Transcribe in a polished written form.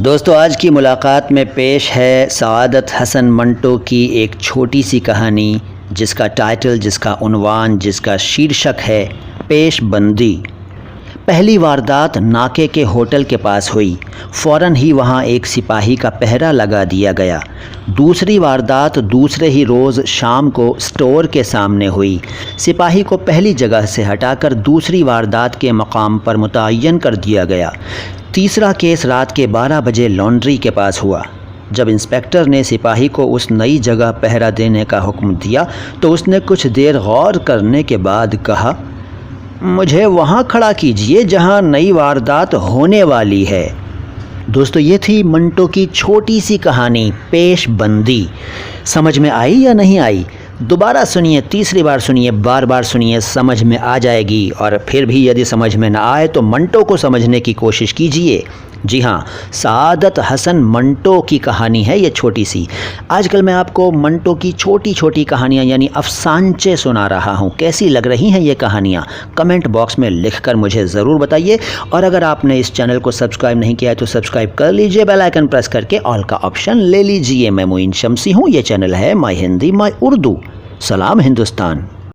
دوستو آج کی ملاقات میں پیش ہے سعادت حسن منٹو کی ایک چھوٹی سی کہانی جس کا ٹائٹل، جس کا عنوان، جس کا شیرشک ہے پیش بندی۔ پہلی واردات ناکے کے ہوٹل کے پاس ہوئی، فوراً ہی وہاں ایک سپاہی کا پہرا لگا دیا گیا۔ دوسری واردات دوسرے ہی روز شام کو سٹور کے سامنے ہوئی، سپاہی کو پہلی جگہ سے ہٹا کر دوسری واردات کے مقام پر متعین کر دیا گیا۔ تیسرا کیس رات کے 12 بجے لانڈری کے پاس ہوا۔ جب انسپکٹر نے سپاہی کو اس نئی جگہ پہرا دینے کا حکم دیا تو اس نے کچھ دیر غور کرنے کے بعد کہا، مجھے وہاں کھڑا کیجئے جہاں نئی واردات ہونے والی ہے۔ دوستو یہ تھی منٹو کی چھوٹی سی کہانی پیش بندی۔ سمجھ میں آئی یا نہیں آئی؟ دوبارہ سنیے، تیسری بار سنیے، بار بار سنیے، سمجھ میں آ جائے گی۔ اور پھر بھی یدی سمجھ میں نہ آئے تو منٹو کو سمجھنے کی کوشش کیجئے۔ جی ہاں، سعادت حسن منٹو کی کہانی ہے یہ چھوٹی سی۔ آج کل میں آپ کو منٹو کی چھوٹی چھوٹی کہانیاں یعنی افسانچے سنا رہا ہوں۔ کیسی لگ رہی ہیں یہ کہانیاں؟ کمنٹ باکس میں لکھ کر مجھے ضرور بتائیے، اور اگر آپ نے اس چینل کو سبسکرائب نہیں کیا ہے تو سبسکرائب کر لیجئے، بیل آئیکن پریس کر کے آل کا آپشن لے لیجئے۔ میں معین شمسی ہوں، یہ چینل ہے مائی ہندی مائی اردو۔ سلام ہندوستان۔